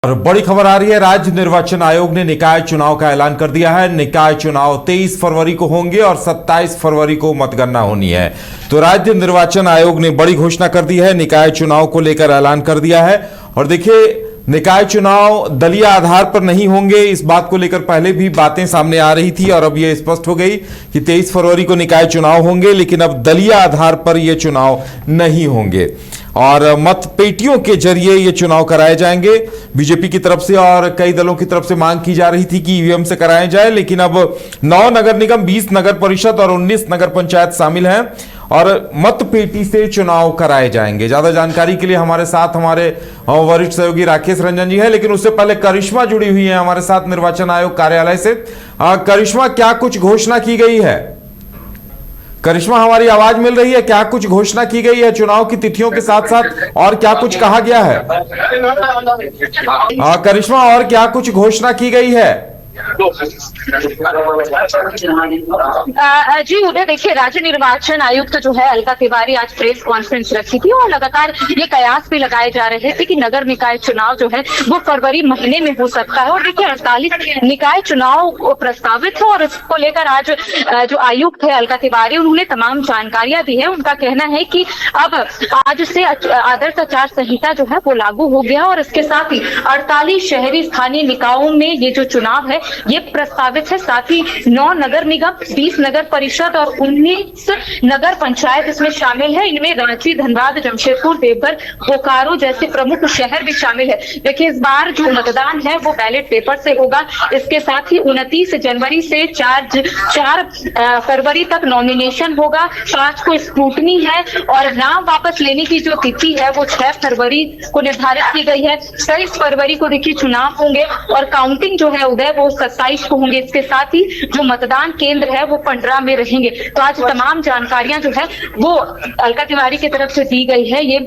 और बड़ी खबर आ रही है। राज्य निर्वाचन आयोग ने निकाय चुनाव का ऐलान कर दिया है। निकाय चुनाव 23 फरवरी को होंगे और 27 फरवरी को मतगणना होनी है। तो राज्य निर्वाचन आयोग ने बड़ी घोषणा कर दी है, निकाय चुनाव को लेकर ऐलान कर दिया है। और देखिए, निकाय चुनाव दलीय आधार पर नहीं होंगे, इस बात को लेकर पहले भी बातें सामने आ रही थी और अब यह स्पष्ट हो गई कि 23 फरवरी को निकाय चुनाव होंगे, लेकिन अब दलीय आधार पर यह चुनाव नहीं होंगे और मतपेटियों के जरिए ये चुनाव कराए जाएंगे। बीजेपी की तरफ से और कई दलों की तरफ से मांग की जा रही थी कि ईवीएम से कराए जाए, लेकिन अब 9 नगर निगम, 20 नगर परिषद और 19 नगर पंचायत शामिल हैं और मतपेटी से चुनाव कराए जाएंगे। ज्यादा जानकारी के लिए हमारे साथ हमारे वरिष्ठ सहयोगी राकेश रंजन जी हैं, लेकिन उससे पहले करिश्मा जुड़ी हुई है हमारे साथ निर्वाचन आयोग कार्यालय से। करिश्मा, क्या कुछ घोषणा की गई है? करिश्मा, हमारी आवाज मिल रही है? क्या कुछ घोषणा की गई है चुनाव की तिथियों के साथ साथ, और क्या कुछ कहा गया है? करिश्मा, और क्या कुछ घोषणा की गई है? जी उदय, देखिए, राज्य निर्वाचन आयुक्त जो है अलका तिवारी आज प्रेस कॉन्फ्रेंस रखी थी और लगातार ये कयास भी लगाए जा रहे थे कि नगर निकाय चुनाव जो है वो फरवरी महीने में हो सकता है। और देखिए, 48 निकाय चुनाव प्रस्तावित है और इसको लेकर आज जो आयुक्त है अलका तिवारी, उन्होंने तमाम जानकारियां दी है। उनका कहना है कि अब आज से आदर्श आचार संहिता जो है वो लागू हो गया और इसके साथ ही 48 शहरी स्थानीय निकायों में ये जो चुनाव है ये प्रस्तावित है। साथ ही 9 नगर निगम, 20 नगर परिषद और 19 नगर पंचायत इसमें शामिल है। इनमें रांची, धनबाद, जमशेदपुर, देवघर, बोकारो जैसे प्रमुख शहर भी शामिल है। देखिए, इस बार जो मतदान है वो बैलेट पेपर से होगा। इसके साथ ही 29 जनवरी से 4 फरवरी तक नॉमिनेशन होगा। 5 को स्क्रूटनी है और नाम वापस लेने की जो तिथि है वो 6 फरवरी को निर्धारित की गई है। 23 फरवरी को देखिए चुनाव होंगे और काउंटिंग जो है उदय वो 27 को होंगे। इसके साथ ही जो मतदान केंद्र है वो पंडरा में रहेंगे। तो आज तमाम जानकारियां जो है वो अलका तिवारी की तरफ से दी गई है ये।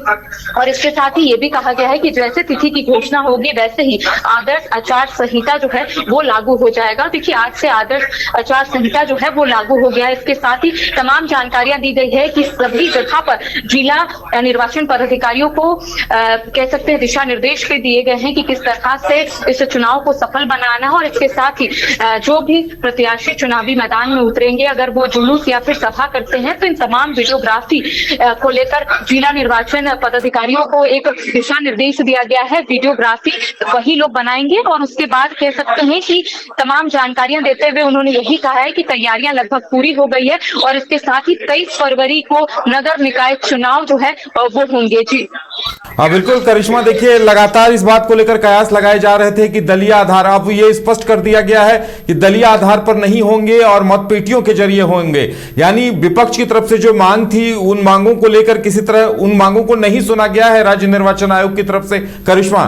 और इसके साथ ही ये भी कहा गया है कि जैसे तिथि की घोषणा होगी वैसे ही आदर्श आचार संहिता जो है वो लागू हो जाएगा। देखिए, आज से आदर्श आचार संहिता जो है वो लागू हो गया है। इसके साथ ही तमाम जानकारियां दी गई है कि सभी जगह पर जिला निर्वाचन पदाधिकारियों को कह सकते हैं दिशा निर्देश भी दिए गए हैं कि किस तरह से इस चुनाव को सफल बनाना है। और इसके साथ ही जो भी प्रत्याशी चुनावी मैदान में उतरेंगे, अगर वो जुलूस या फिर सभा करते हैं तो इन तमाम वीडियोग्राफी को लेकर जिला निर्वाचन पदाधिकारियों को एक दिशा निर्देश दिया गया है। वीडियोग्राफी वही लोग बनाएंगे और उसके बाद कह सकते हैं कि तमाम जानकारियां देते हुए उन्होंने यही कहा है कि तैयारियां लगभग पूरी हो गई है और इसके साथ ही 23 फरवरी को नगर निकाय चुनाव जो है वो होंगे। जी हाँ बिल्कुल करिश्मा, देखिए लगातार इस बात को लेकर कयास लगाए जा रहे थे कि दलीय आधार, अब ये स्पष्ट कर दिया गया है कि दलीय आधार पर नहीं होंगे और मतपेटियों के जरिए होंगे। यानी विपक्ष की तरफ से जो मांग थी उन मांगों को लेकर किसी तरह उन मांगों को नहीं सुना गया है राज्य निर्वाचन आयोग की तरफ से। करिश्मा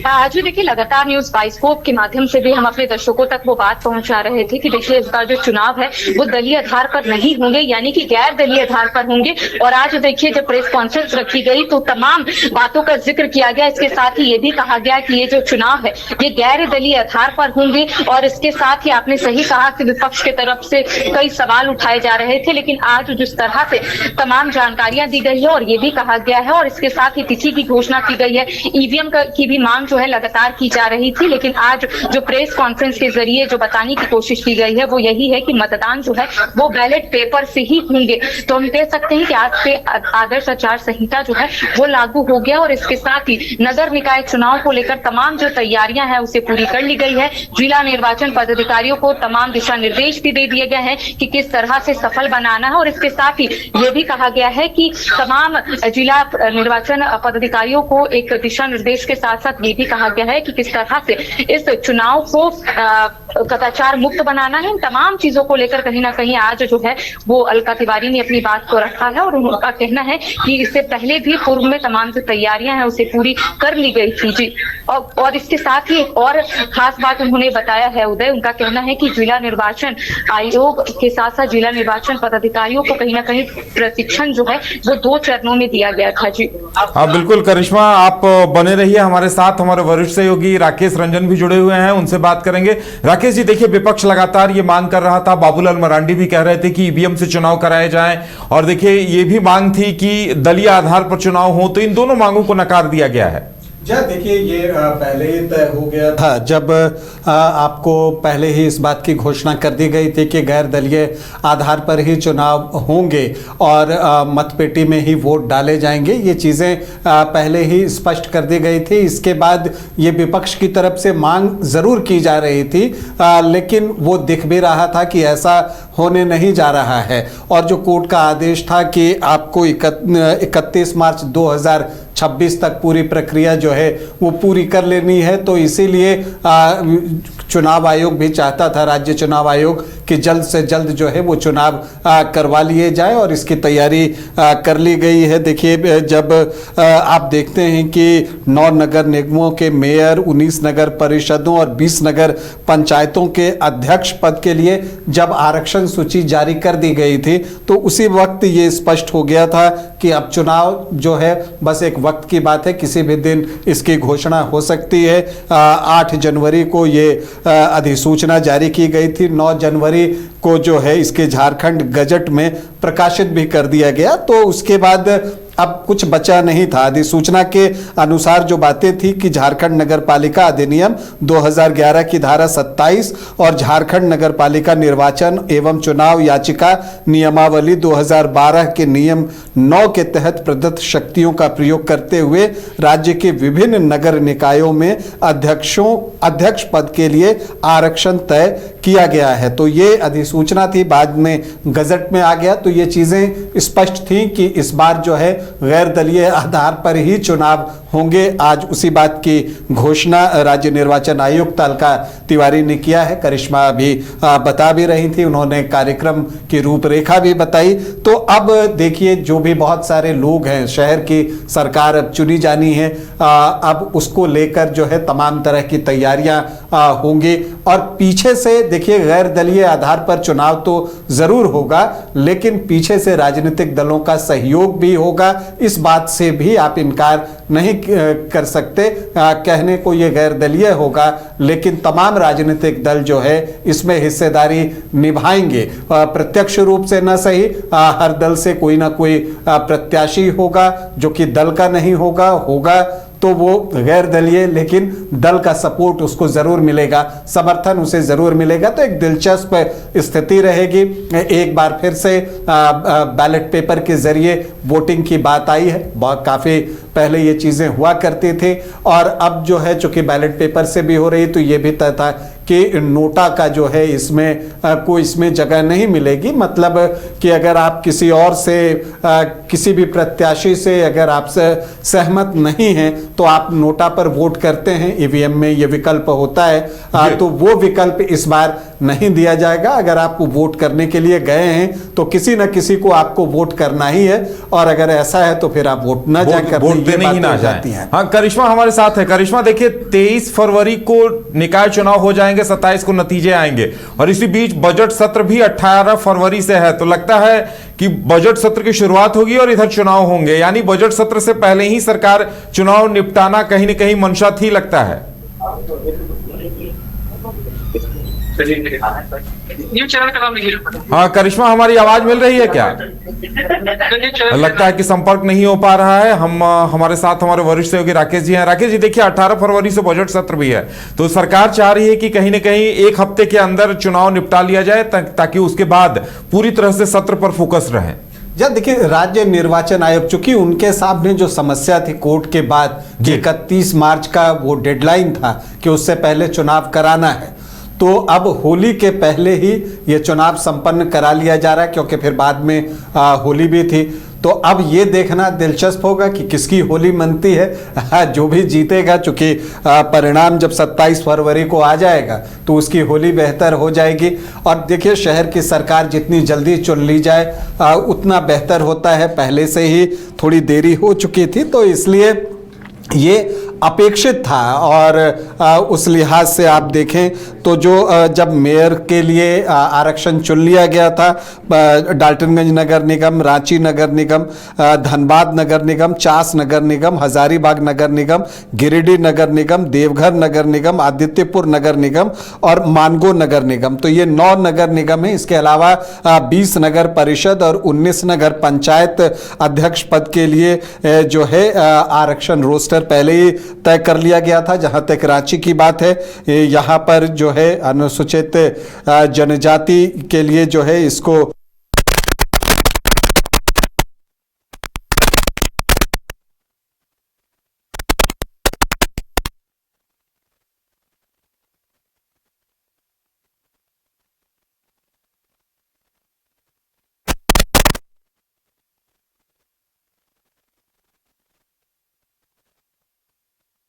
आज देखिए, लगातार न्यूज बाइस्कोप के माध्यम से भी हम अपने दर्शकों तक वो बात पहुंचा रहे थे कि देखिए इस बार जो चुनाव है वो दलीय आधार पर नहीं होंगे, यानी कि गैर दलीय आधार पर होंगे। और आज देखिए जब प्रेस कॉन्फ्रेंस रखी गई तो तमाम बातों का जिक्र किया गया। इसके साथ ही ये भी कहा गया कि ये जो चुनाव है ये गैर दलीय आधार पर होंगे। और इसके साथ ही आपने सही कहा कि विपक्ष की तरफ से कई सवाल उठाए जा रहे थे, लेकिन आज जिस तरह से तमाम जानकारियां दी गई है और ये भी कहा गया है और इसके साथ ही तिथि की घोषणा की गई है। ईवीएम की भी मांग जो है लगातार की जा रही थी, लेकिन आज जो प्रेस कॉन्फ्रेंस के जरिए जो बताने की कोशिश की गई है वो यही है कि मतदान जो है वो बैलेट पेपर से ही होंगे। तो हम कह सकते हैं कि आज से आदर्श आचार संहिता जो है वो लागू हो गया और इसके साथ ही नगर निकाय चुनाव को लेकर तमाम जो तैयारियां हैं उसे पूरी कर ली गई है। जिला निर्वाचन पदाधिकारियों को तमाम दिशा निर्देश भी दे दिए गए हैं कि किस तरह से सफल बनाना है। और इसके साथ ही ये भी कहा गया है कि तमाम जिला निर्वाचन पदाधिकारियों को एक दिशा निर्देश के साथ साथ ये भी कहा गया है कि किस तरह से इस चुनाव को कदाचार मुक्त बनाना है। इन तमाम चीजों को लेकर कहीं ना कहीं आज जो है वो अलका तिवारी ने अपनी बात को रखा है और उनका कहना है कि इससे पहले भी पूर्व में तमाम जो तैयारियां हैं उसे पूरी कर ली गई थी। जी और इसके साथ ही एक और खास बात उन्होंने बताया है उदय, उनका कहना है कि जिला निर्वाचन आयोग के साथ साथ जिला निर्वाचन पदाधिकारियों को कहीं ना कहीं प्रशिक्षण जो है वो 2 चरणों में दिया गया था। जी हाँ बिल्कुल करिश्मा, आप बने रहिए हमारे साथ। हमारे वरिष्ठ सहयोगी राकेश रंजन भी जुड़े हुए हैं, उनसे बात करेंगे। राकेश जी, देखिए विपक्ष लगातार ये मांग कर रहा था, बाबूलाल मरांडी भी कह रहे थे कि ईवीएम से चुनाव कराए जाएं और देखिए ये भी मांग थी कि दलीय आधार पर चुनाव हो, तो इन दोनों मांगों को नकार दिया गया है। देखिए ये पहले ही तय हो गया था जब आपको पहले ही इस बात की घोषणा कर दी गई थी कि गैर दलीय आधार पर ही चुनाव होंगे और मतपेटी में ही वोट डाले जाएंगे। ये चीज़ें पहले ही स्पष्ट कर दी गई थी। इसके बाद ये विपक्ष की तरफ से मांग ज़रूर की जा रही थी, लेकिन वो दिख भी रहा था कि ऐसा होने नहीं जा रहा है। और जो कोर्ट का आदेश था कि आपको 31 मार्च 2026 तक पूरी प्रक्रिया जो है वो पूरी कर लेनी है, तो इसीलिए चुनाव आयोग भी चाहता था, राज्य चुनाव आयोग, कि जल्द से जल्द जो है वो चुनाव करवा लिए जाए और इसकी तैयारी कर ली गई है। देखिए जब आप देखते हैं कि 9 नगर निगमों के मेयर, 19 नगर परिषदों और 20 नगर पंचायतों के अध्यक्ष पद के लिए जब आरक्षण सूची जारी कर दी गई थी तो उसी वक्त ये स्पष्ट हो गया था कि अब चुनाव जो है बस एक वक्त की बात है, किसी भी दिन इसकी घोषणा हो सकती है। 8 जनवरी को ये अधिसूचना जारी की गई थी। 9 जनवरी को जो है इसके झारखंड गजट में प्रकाशित भी कर दिया गया। तो उसके बाद अब कुछ बचा नहीं था। अधिसूचना के अनुसार जो बातें थी कि झारखंड नगरपालिका अधिनियम 2011 की धारा 27 और झारखंड नगरपालिका निर्वाचन एवं चुनाव याचिका नियमावली 2012 के नियम 9 के तहत प्रदत्त शक्तियों का प्रयोग करते हुए राज्य के विभिन्न नगर निकायों में अध्यक्ष पद के लिए आरक्षण तय किया गया है। तो ये अधिसूचना थी, बाद में गजट में आ गया। तो ये चीजें स्पष्ट थी कि इस बार जो है गैर दलीय आधार पर ही चुनाव होंगे। आज उसी बात की घोषणा राज्य निर्वाचन आयुक्त अलका तिवारी ने किया है। करिश्मा भी बता भी रही थी, उन्होंने कार्यक्रम की रूपरेखा भी बताई। तो अब देखिए जो भी बहुत सारे लोग हैं, शहर की सरकार अब चुनी जानी है, अब उसको लेकर जो है तमाम तरह की तैयारियां होंगी। और पीछे से देखिए गैर दलीय आधार पर चुनाव तो जरूर होगा, लेकिन पीछे से राजनीतिक दलों का सहयोग भी होगा। इस बात से भी आप इनकार नहीं कर सकते। कहने को ये गैर दलीय होगा, लेकिन तमाम राजनीतिक दल जो है इसमें हिस्सेदारी निभाएंगे। प्रत्यक्ष रूप से न सही, हर दल से कोई ना कोई प्रत्याशी होगा जो कि दल का नहीं होगा तो वो गैर दलीय, लेकिन दल का सपोर्ट उसको जरूर मिलेगा, समर्थन उसे जरूर मिलेगा। तो एक दिलचस्प स्थिति रहेगी। एक बार फिर से बैलेट पेपर के जरिए वोटिंग की बात आई है। काफी पहले ये चीजें हुआ करती थी और अब जो है चूंकि बैलेट पेपर से भी हो रही, तो ये भी तय था कि नोटा का जो है इसमें जगह नहीं मिलेगी। मतलब कि अगर आप किसी और से किसी भी प्रत्याशी से अगर आप सहमत नहीं हैं तो आप नोटा पर वोट करते हैं, ईवीएम में ये विकल्प होता है, तो वो विकल्प इस बार नहीं दिया जाएगा। अगर आप वोट करने के लिए गए हैं तो किसी न किसी को आपको वोट करना ही है, और अगर ऐसा है तो फिर आप वोट न जाकर वोट देने ही ना जाए। हाँ, करिश्मा हमारे साथ है। करिश्मा देखिए 23 फरवरी को निकाय चुनाव हो जाएंगे, 27 को नतीजे आएंगे और इसी बीच बजट सत्र भी 18 फरवरी से है। तो लगता है कि बजट सत्र की शुरुआत होगी और इधर चुनाव होंगे, यानी बजट सत्र से पहले ही सरकार चुनाव निपटाना कहीं न कहीं मंशा थी, लगता है। हाँ करिश्मा, हमारी आवाज मिल रही है क्या? लगता है कि संपर्क नहीं हो पा रहा है। हमारे साथ हमारे वरिष्ठ सहयोगी राकेश जी हैं। राकेश जी देखिए 18 फरवरी से बजट सत्र भी है, तो सरकार चाह रही है कि कहीं न कहीं एक हफ्ते के अंदर चुनाव निपटा लिया जाए ताकि उसके बाद पूरी तरह से सत्र पर फोकस रहे। देखिए राज्य निर्वाचन आयोग, चूंकि उनके सामने जो समस्या थी कोर्ट के बाद 31 मार्च का वो डेडलाइन था कि उससे पहले चुनाव कराना है, तो अब होली के पहले ही ये चुनाव संपन्न करा लिया जा रहा है, क्योंकि फिर बाद में होली भी थी। तो अब ये देखना दिलचस्प होगा कि किसकी होली मनती है। जो भी जीतेगा, चूंकि परिणाम जब 27 फरवरी को आ जाएगा तो उसकी होली बेहतर हो जाएगी। और देखिए शहर की सरकार जितनी जल्दी चुन ली जाए उतना बेहतर होता है। पहले से ही थोड़ी देरी हो चुकी थी, तो इसलिए ये अपेक्षित था। और उस लिहाज से आप देखें तो जो जब मेयर के लिए आरक्षण चुन लिया गया था, डाल्टनगंज नगर निगम, रांची नगर निगम, धनबाद नगर निगम, चास नगर निगम, हजारीबाग नगर निगम, गिरिडीह नगर निगम, देवघर नगर निगम, आदित्यपुर नगर निगम और मानगो नगर निगम, तो ये 9 नगर निगम है। इसके अलावा 20 नगर परिषद और 19 नगर पंचायत अध्यक्ष पद के लिए जो है आरक्षण रोस्टर पहले ही तय कर लिया गया था। जहां तक रांची की बात है, यहाँ पर जो है अनुसूचित जनजाति के लिए जो है इसको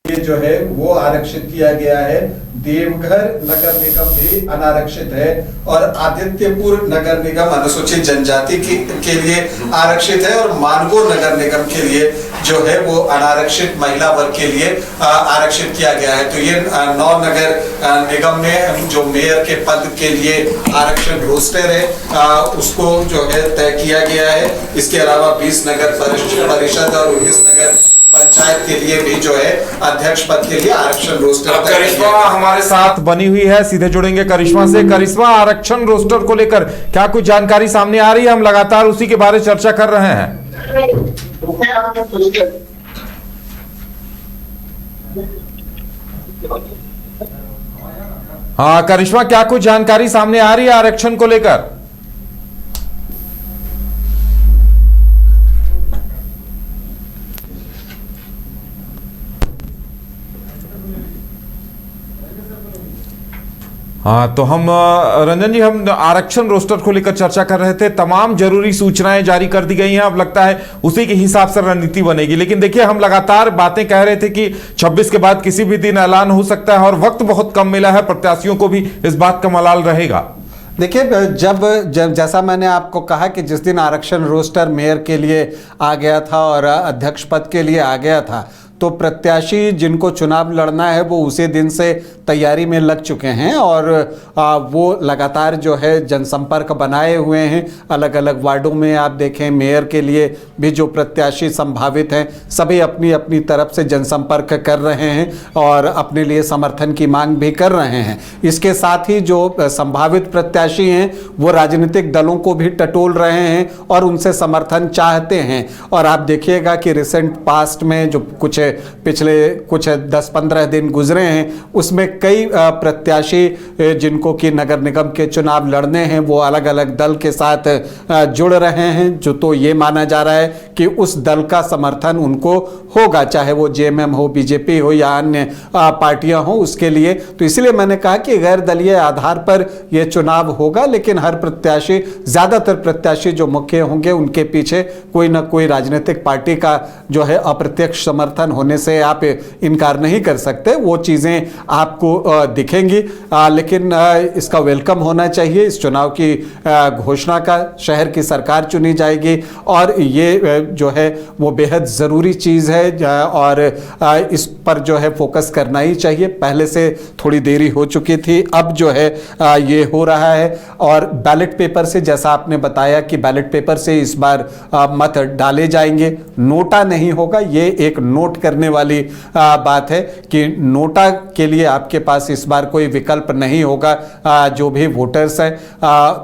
ये जो है वो आरक्षित किया गया है। देवघर नगर निगम भी अनारक्षित है और आदित्यपुर नगर निगम अनुसूचित जनजाति के लिए आरक्षित है और मानगो नगर निगम के लिए जो है वो अनारक्षित महिला वर्ग के लिए आरक्षित किया गया है। तो ये 9 नगर निगम में जो मेयर के पद के लिए आरक्षण रोस्टर है उसको जो है तय किया गया है। इसके अलावा 20 नगर परिषद और 19 नगर पंचायत के लिए भी जो है अध्यक्ष पद के लिए आरक्षण रोस्टर। करिश्मा हमारे साथ बनी हुई है, सीधे जुड़ेंगे करिश्मा से। करिश्मा, आरक्षण रोस्टर को लेकर क्या कुछ जानकारी सामने आ रही है? हम लगातार उसी के बारे में चर्चा कर रहे हैं। हाँ करिश्मा, क्या कुछ जानकारी सामने आ रही है आरक्षण को लेकर? हाँ तो हम रंजन जी, हम आरक्षण रोस्टर को लेकर चर्चा कर रहे थे। तमाम जरूरी सूचनाएं जारी कर दी गई हैं, अब लगता है उसी के हिसाब से रणनीति बनेगी। लेकिन देखिए, हम लगातार बातें कह रहे थे कि 26 के बाद किसी भी दिन ऐलान हो सकता है और वक्त बहुत कम मिला है, प्रत्याशियों को भी इस बात का मलाल रहेगा। देखिए, जब जैसा मैंने आपको कहा कि जिस दिन आरक्षण रोस्टर मेयर के लिए आ गया था और अध्यक्ष पद के लिए आ गया था, तो प्रत्याशी जिनको चुनाव लड़ना है वो उसी दिन से तैयारी में लग चुके हैं और वो लगातार जो है जनसंपर्क बनाए हुए हैं। अलग अलग वार्डों में आप देखें, मेयर के लिए भी जो प्रत्याशी संभावित हैं सभी अपनी अपनी तरफ से जनसंपर्क कर रहे हैं और अपने लिए समर्थन की मांग भी कर रहे हैं। इसके साथ ही जो संभावित प्रत्याशी हैं वो राजनीतिक दलों को भी टटोल रहे हैं और उनसे समर्थन चाहते हैं। और आप देखिएगा कि रिसेंट पास्ट में जो पिछले कुछ 10-15 दिन गुजरे हैं, उसमें कई प्रत्याशी जिनको कि नगर निगम के चुनाव लड़ने हैं वो अलग अलग दल के साथ जुड़ रहे हैं, जो तो ये माना जा रहा है कि उस दल का समर्थन उनको होगा, चाहे वो जेएमएम हो, बीजेपी हो या अन्य पार्टियां हो उसके लिए। तो इसलिए मैंने कहा कि गैर दलीय आधार पर यह चुनाव होगा, लेकिन हर प्रत्याशी, ज्यादातर प्रत्याशी जो मुख्य होंगे उनके पीछे कोई ना कोई राजनीतिक पार्टी का जो है अप्रत्यक्ष समर्थन होने से आप इनकार नहीं कर सकते। वो चीजें आपको दिखेंगी, लेकिन इसका वेलकम होना चाहिए। इस चुनाव की घोषणा का शहर की सरकार चुनी जाएगी और ये जो है वो बेहद ज़रूरी चीज़ है और इस पर जो है फोकस करना ही चाहिए। पहले से थोड़ी देरी हो चुकी थी, अब जो है ये हो रहा है। और बैलेट पेपर से, जैसा आपने बताया कि बैलेट पेपर से इस बार मत डाले जाएंगे, नोटा नहीं होगा। ये एक नोट करने वाली बात है कि नोटा के लिए आपके पास इस बार कोई विकल्प नहीं होगा, जो भी वोटर्स हैं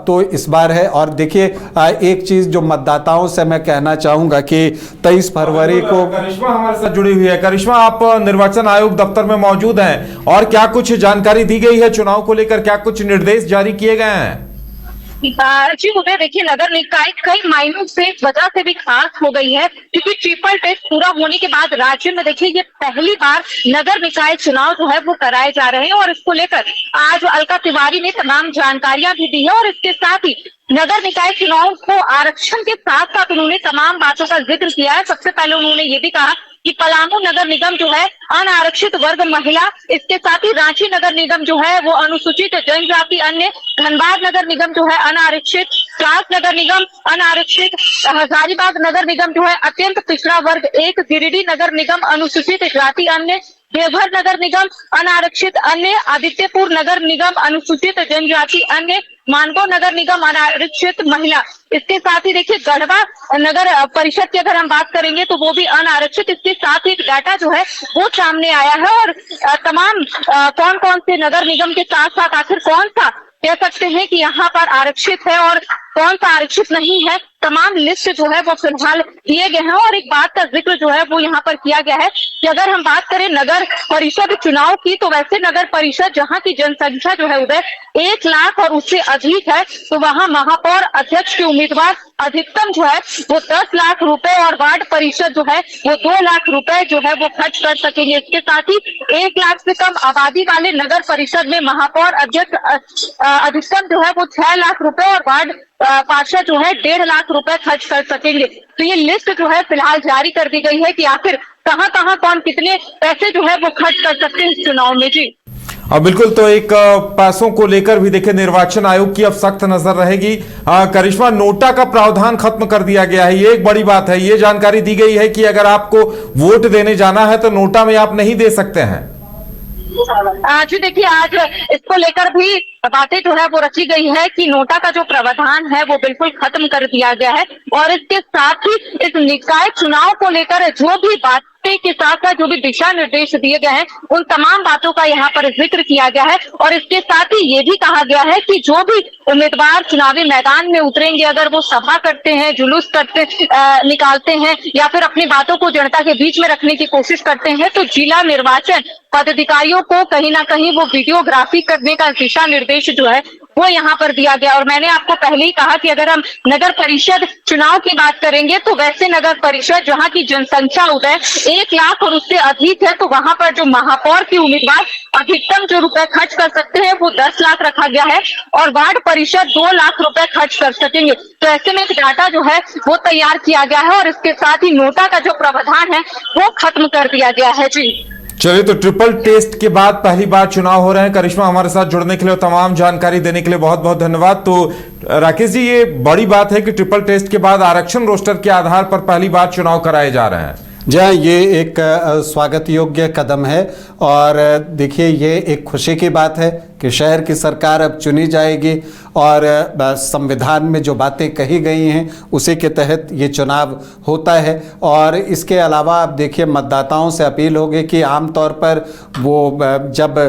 तो इस बार है। और देखिए, एक चीज जो मतदाताओं से मैं कहना चाहूंगा कि 23 फरवरी को करिश्मा हमारे साथ जुड़ी हुई है। करिश्मा, आप निर्वाचन आयोग दफ्तर में मौजूद हैं और क्या कुछ जानकारी दी गई है चुनाव को लेकर? क्या कुछ निर्देश जारी किए गए हैं? जी उदय, देखिए नगर निकाय कई मायनों से वजह से भी खास हो गई है, क्योंकि ट्रिपल टेस्ट पूरा होने के बाद राज्य में देखिए ये पहली बार नगर निकाय चुनाव जो है वो कराए जा रहे हैं और इसको लेकर आज अलका तिवारी ने तमाम जानकारियां भी दी है। और इसके साथ ही नगर निकाय चुनाव को आरक्षण के साथ साथ उन्होंने तमाम बातों का जिक्र किया है। सबसे पहले उन्होंने ये भी कहा कि पलामू नगर निगम जो है अनारक्षित वर्ग महिला, इसके साथ ही रांची नगर निगम जो है वो अनुसूचित जनजाति अन्य, धनबाद नगर निगम जो है अनारक्षित, ट्रांस नगर निगम अनारक्षित, हजारीबाग नगर निगम जो है अत्यंत पिछड़ा वर्ग 1, गिरिडीह नगर निगम अनुसूचित जाति अन्य, देवघर नगर निगम अनारक्षित अन्य, आदित्यपुर नगर निगम अनुसूचित जनजाति अन्य, मानगो नगर निगम अनारक्षित महिला। इसके साथ ही देखिए गढ़वा नगर परिषद की अगर हम बात करेंगे तो वो भी अनारक्षित। इसके साथ ही डाटा जो है वो सामने आया है और तमाम कौन कौन से नगर निगम के साथ साथ आखिर कौन सा कह सकते हैं कि यहाँ पर आरक्षित है और कौन सा आरक्षित नहीं है, तमाम लिस्ट जो है वो फिलहाल दिए गए हैं। और एक बात का जिक्र जो है वो यहाँ पर किया गया है कि अगर हम बात करें नगर परिषद चुनाव की, तो वैसे नगर परिषद जहाँ की जनसंख्या जो है उधर 1 लाख और उससे अधिक है, तो वहाँ महापौर अध्यक्ष के उम्मीदवार अधिकतम जो है वो 10 लाख रुपए और वार्ड परिषद जो है वो 2 लाख रुपए जो है वो खर्च कर सकेंगे। इसके साथ ही 1 लाख से कम आबादी वाले नगर परिषद में महापौर अध्यक्ष अधिकतम जो है वो 6 लाख रुपए और वार्ड पार्षद जो है 1.5 लाख रुपए खर्च कर सकेंगे। तो ये लिस्ट जो है फिलहाल जारी कर दी गई है कि आखिर कहाँ कौन कितने पैसे जो है वो खर्च कर सकते हैं इस चुनाव में। जी अब बिल्कुल, तो एक पैसों को लेकर भी देखिए निर्वाचन आयोग की अब सख्त नजर रहेगी। करिश्मा, नोटा का प्रावधान खत्म कर दिया गया है, ये एक बड़ी बात है। ये जानकारी दी गई है कि अगर आपको वोट देने जाना है तो नोटा में आप नहीं दे सकते हैं। जी देखिए, आज इसको लेकर भी बातें जो है वो रची गई है कि नोटा का जो प्रावधान है वो बिल्कुल खत्म कर दिया गया है। और इसके साथ ही इस निकाय चुनाव को लेकर जो भी बातें के साथ साथ जो भी दिशा निर्देश दिए गए हैं उन तमाम बातों का यहाँ पर जिक्र किया गया है। और इसके साथ ही ये भी कहा गया है कि जो भी उम्मीदवार चुनावी मैदान में उतरेंगे, अगर वो सभा करते हैं, जुलूस करते निकालते हैं या फिर अपनी बातों को जनता के बीच में रखने की कोशिश करते हैं, तो जिला निर्वाचन पदाधिकारियों को कहीं ना कहीं वो वीडियोग्राफी करने का दिशा निर्देश जो है वो यहाँ पर दिया गया। और मैंने आपको पहले ही कहा कि अगर हम नगर परिषद चुनाव की बात करेंगे तो वैसे नगर परिषद जहाँ की जनसंख्या उदय 1 लाख और उससे अधिक है, तो वहां पर जो महापौर की उम्मीदवार अधिकतम जो रुपए खर्च कर सकते हैं वो 10 लाख रखा गया है और वार्ड परिषद 2 लाख रुपए खर्च कर सकेंगे। तो ऐसे में एक डाटा जो है वो तैयार किया गया है और इसके साथ ही नोटा का जो प्रावधान है वो खत्म कर दिया गया है। जी चलिए, तो ट्रिपल टेस्ट के बाद पहली बार चुनाव हो रहे हैं। करिश्मा, हमारे साथ जुड़ने के लिए और तमाम जानकारी देने के लिए बहुत बहुत धन्यवाद। तो राकेश जी, ये बड़ी बात है कि ट्रिपल टेस्ट के बाद आरक्षण रोस्टर के आधार पर पहली बार चुनाव कराए जा रहे हैं। जहाँ ये एक स्वागत योग्य कदम है और देखिए ये एक खुशी की बात है कि शहर की सरकार अब चुनी जाएगी और संविधान में जो बातें कही गई हैं उसी के तहत ये चुनाव होता है। और इसके अलावा आप देखिए मतदाताओं से अपील होगी कि आमतौर पर वो जब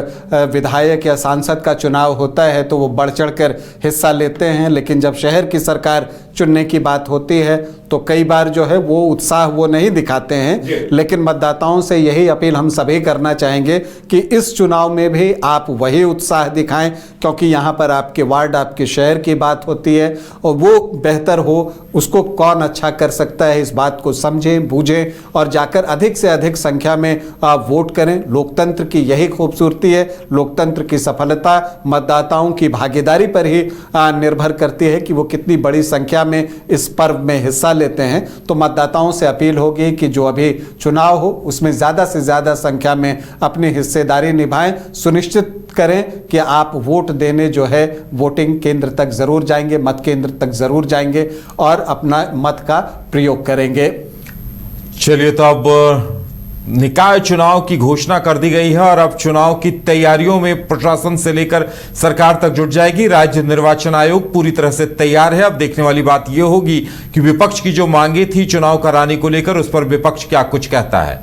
विधायक या सांसद का चुनाव होता है तो वो बढ़ चढ़कर हिस्सा लेते हैं, लेकिन जब शहर की सरकार चुनने की बात होती है तो कई बार जो है वो उत्साह वो नहीं दिखाते हैं। लेकिन मतदाताओं से यही अपील हम सभी करना चाहेंगे कि इस चुनाव में भी आप वही उत्साह दिखाएं, क्योंकि यहाँ पर आपके वार्ड, आपके शहर की बात होती है और वो बेहतर हो उसको कौन अच्छा कर सकता है, इस बात को समझें, बूझें और जाकर अधिक से अधिक संख्या में वोट करें। लोकतंत्र की यही खूबसूरती है, लोकतंत्र की सफलता मतदाताओं की भागीदारी पर ही निर्भर करती है कि वो कितनी बड़ी संख्या में इस पर्व में हिस्सा लेते हैं। तो मतदाताओं से अपील होगी कि जो अभी चुनाव हो उसमें ज़्यादा से ज़्यादा संख्या में अपनी हिस्सेदारी निभाएं, सुनिश्चित करें कि आप वोट देने जो है वोटिंग केंद्र तक ज़रूर जाएंगे, मत केंद्र तक ज़रूर जाएंगे और अपना मत का प्रयोग करेंगे। चलिए, तो अब निकाय चुनाव की घोषणा कर दी गई है और अब चुनाव की तैयारियों में प्रशासन से लेकर सरकार तक जुट जाएगी। राज्य निर्वाचन आयोग पूरी तरह से तैयार है। अब देखने वाली बात यह होगी कि विपक्ष की जो मांगे थी चुनाव कराने को लेकर उस पर विपक्ष क्या कुछ कहता है।